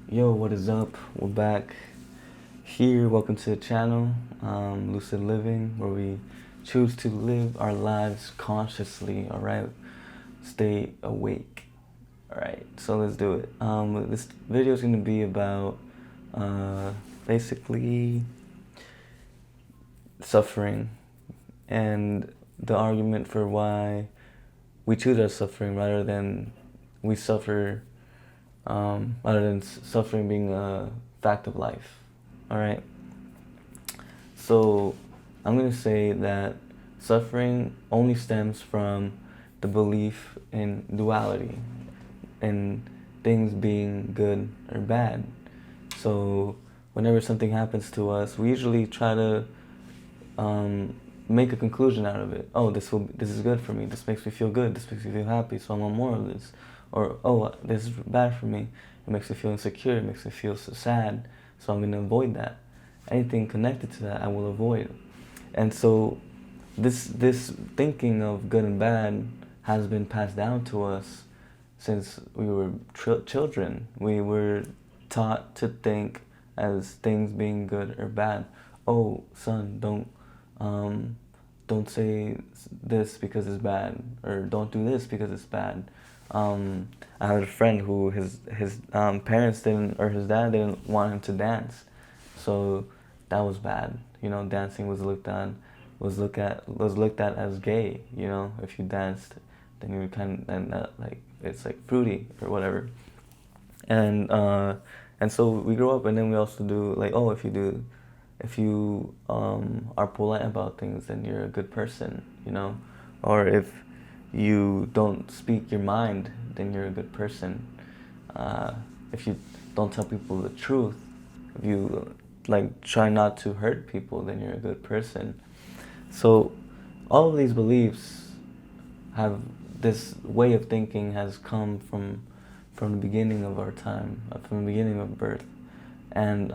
Yo, what is up? We're back here. Welcome to the channel, Lucid Living, where we choose to live our lives consciously. All right, stay awake. All right, so let's do it. This video is going to be about basically suffering and the argument for why we choose our suffering rather than we suffer, rather than suffering being a fact of life. All right. So I'm going to say that suffering only stems from the belief in duality, in things being good or bad. So whenever something happens to us, we usually try to make a conclusion out of it. Oh, this is good for me. This makes me feel good. This makes me feel happy. So I want more of this. Or oh, this is bad for me. It makes me feel insecure. It makes me feel so sad. So I'm going to avoid that. Anything connected to that, I will avoid. And so this thinking of good and bad has been passed down to us since we were children. We were taught to think as things being good or bad. Oh, son, don't say this because it's bad, or don't do this because it's bad. I had a friend who his parents didn't, or his dad didn't want him to dance, so that was bad. You know, dancing was looked at as gay. You know, if you danced, then you kind of, and like it's like fruity or whatever. And so we grow up, and then we also do like, oh, if you are polite about things, then you're a good person, you know, or if you don't speak your mind, then you're a good person. If you don't tell people the truth, if you like try not to hurt people, then you're a good person. So all of these beliefs have, this way of thinking has come from the beginning of our time, from the beginning of birth, and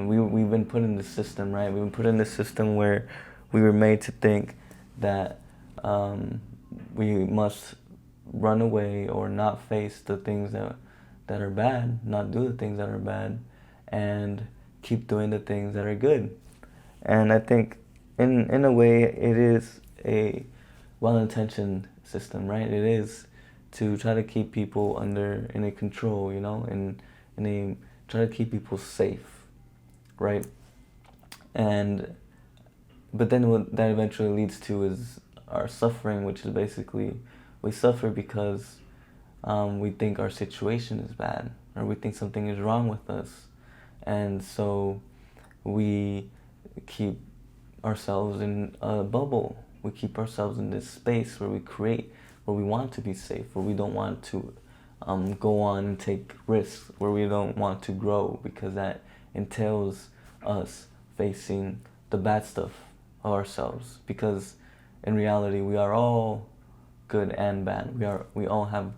we've been put in this system, right? We've been put in this system where we were made to think that we must run away or not face the things that are bad, not do the things that are bad, and keep doing the things that are good. And I think in a way it is a well-intentioned system, right? It is to try to keep people in a control, you know, in a try to keep people safe, right? And but then what that eventually leads to is our suffering, which is basically we suffer because we think our situation is bad, or we think something is wrong with us, and so we keep ourselves in a bubble. We keep ourselves in this space where we create, where we want to be safe, where we don't want to go on and take risks, where we don't want to grow, because that entails us facing the bad stuff of ourselves. Because in reality, we are all good and bad. We all have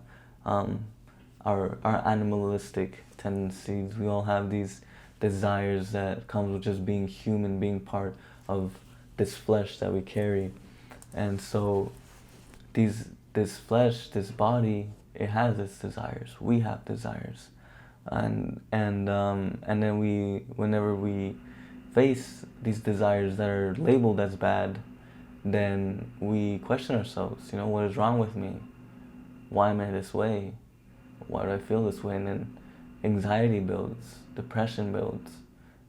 our animalistic tendencies. We all have these desires that comes with just being human, being part of this flesh that we carry. And so this flesh, this body, it has its desires. We have desires, and then whenever we face these desires that are labeled as bad, then we question ourselves. You know, what is wrong with me? Why am I this way? Why do I feel this way? And then anxiety builds, depression builds,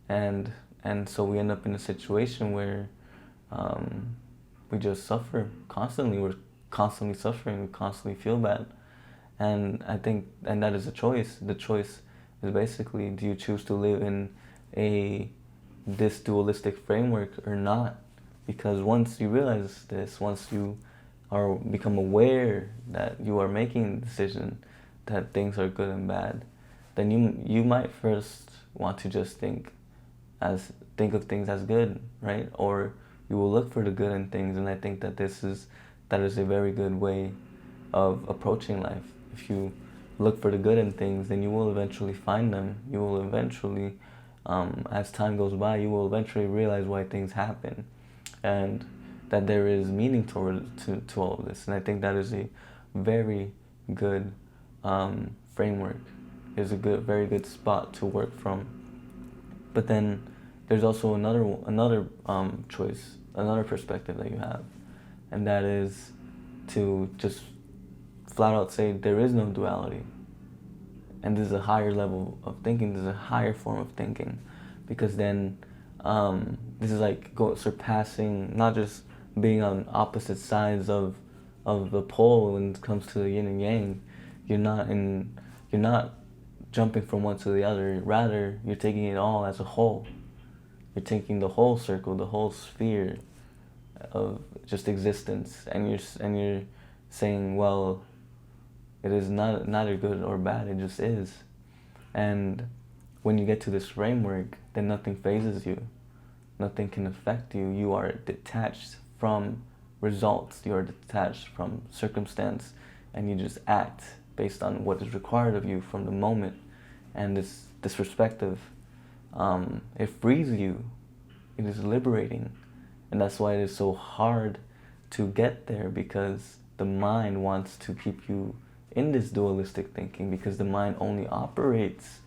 and so we end up in a situation where we just suffer constantly. We're constantly suffering. We constantly feel bad, and I think, and that is a choice. The choice is basically, do you choose to live in this dualistic framework or not? Because once you realize this, once you become aware that you are making a decision that things are good and bad, then you might first want to just think of things as good, right? Or you will look for the good in things, and I think that that is a very good way of approaching life. If you look for the good in things, then you will eventually find them. You will eventually, as time goes by, you will eventually realize why things happen, and that there is meaning to all of this. And I think that is a very good framework is a very good spot to work from. But then there's also another choice, another perspective that you have, and that is to just flat out say there is no duality. And this is a higher level of thinking. This is a higher form of thinking, because then this is like surpassing, not just being on opposite sides of the pole when it comes to the yin and yang. You're not jumping from one to the other. Rather, you're taking it all as a whole. You're taking the whole circle, the whole sphere of just existence, and you're saying, well, it is neither good or bad. It just is. And when you get to this framework, then nothing phases you. Nothing can affect you. You are detached from results. You are detached from circumstance, and you just act based on what is required of you from the moment. And this perspective, it frees you. It is liberating. And that's why it is so hard to get there, because the mind wants to keep you in this dualistic thinking, because the mind only operates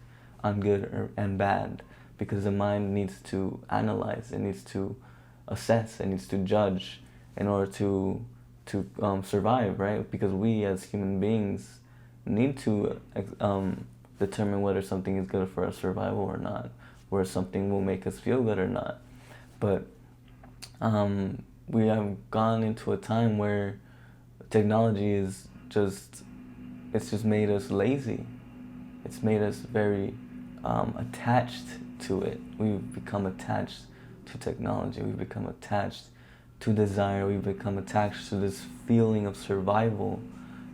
on good and bad, because the mind needs to analyze, it needs to assess, it needs to judge in order to survive, right? Because we as human beings need to determine whether something is good for our survival or not, whether something will make us feel good or not. But we have gone into a time where technology is just, it's just made us lazy. It's made us very attached to it. We've become attached to technology. We've become attached to desire. We've become attached to this feeling of survival,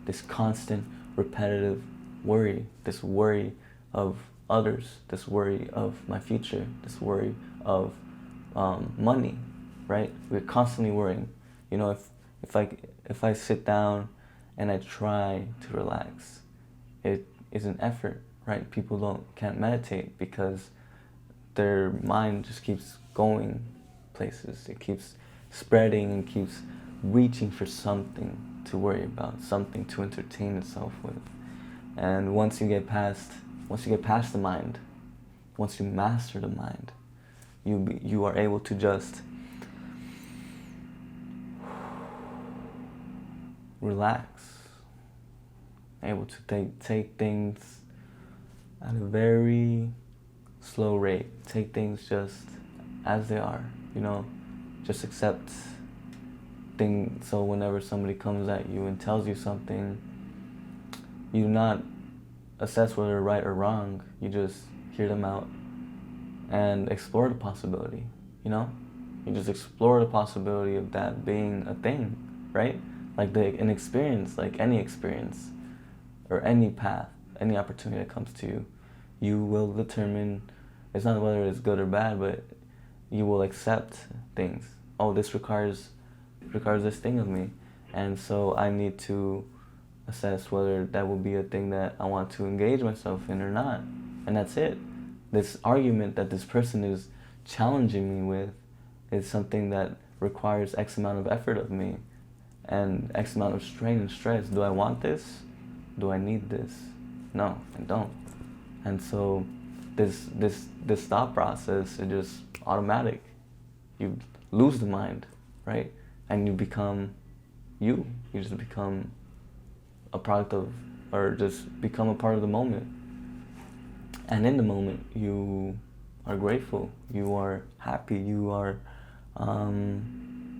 this constant, repetitive worry, this worry of others, this worry of my future, this worry of money, right? We're constantly worrying. You know, if I sit down and I try to relax, it is an effort, right? People can't meditate because their mind just keeps going places. It keeps spreading and keeps reaching for something to worry about, something to entertain itself with. And once you get past the mind, once you master the mind, you are able to just relax, able to take things at a very slow rate, take things just as they are, you know, just accept things. So whenever somebody comes at you and tells you something, you do not assess whether they're right or wrong. You just hear them out and explore the possibility, you know? You just explore the possibility of that being a thing, right? Like an experience, like any experience or any path, any opportunity that comes to you, you will determine, it's not whether it's good or bad, but you will accept things. Oh, this requires this thing of me, and so I need to assess whether that will be a thing that I want to engage myself in or not. And that's it. This argument that this person is challenging me with is something that requires X amount of effort of me and X amount of strain and stress. Do I want this? Do I need this? No, I don't. And so this thought process is just automatic. You lose the mind, right? And you become you. You just become a product of, or just become a part of the moment. And in the moment, you are grateful. You are happy. You are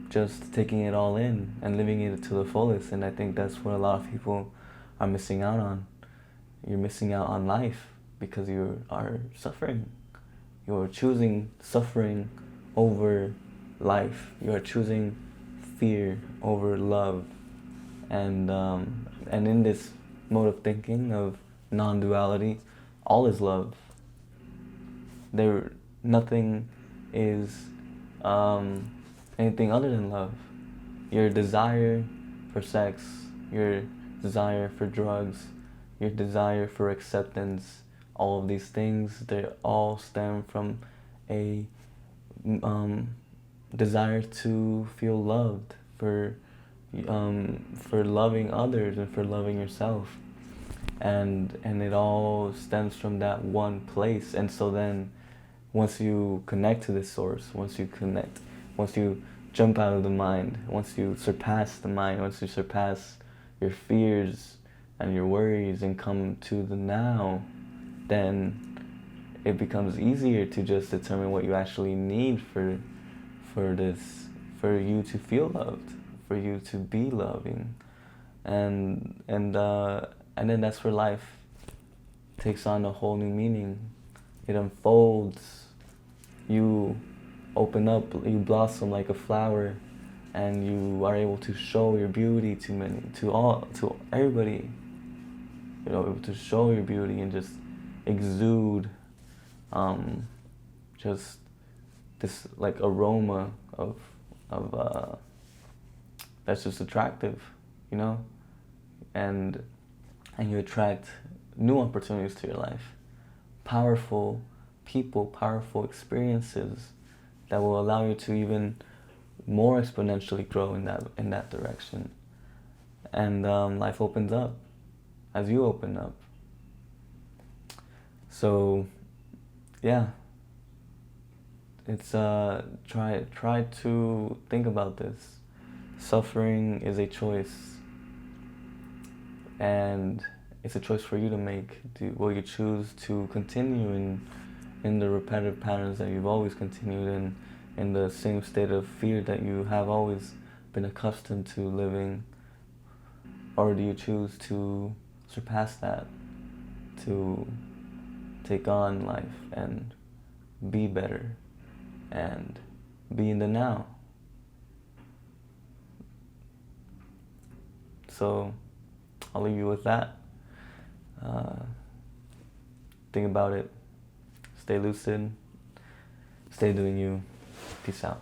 just taking it all in and living it to the fullest. And I think that's what a lot of people are missing out on. You're missing out on life because you are suffering. You're choosing suffering over life. You are choosing fear over love. And in this mode of thinking of non-duality, all is love. Nothing is anything other than love. Your desire for sex, your desire for drugs, your desire for acceptance, all of these things, they all stem from a desire to feel loved, for loving others and for loving yourself. and it all stems from that one place. And so then once you connect to this source, once you jump out of the mind, once you surpass the mind, once you surpass your fears and your worries and come to the now, then it becomes easier to just determine what you actually need for this, for you to feel loved, for you to be loving, and then that's where life takes on a whole new meaning. It unfolds. You open up. You blossom like a flower, and you are able to show your beauty to many, to everybody. You know, able to show your beauty and just exude, just this like aroma of that's just attractive, you know, and you attract new opportunities to your life, powerful people, powerful experiences that will allow you to even more exponentially grow in that direction, and life opens up as you open up. So, yeah, it's try to think about this. Suffering is a choice, and it's a choice for you to make. Will you choose to continue in the repetitive patterns that you've always continued in the same state of fear that you have always been accustomed to living, or do you choose to surpass that, to take on life and be better and be in the now? So I'll leave you with that. Think about it. Stay lucid. Stay doing you. Peace out.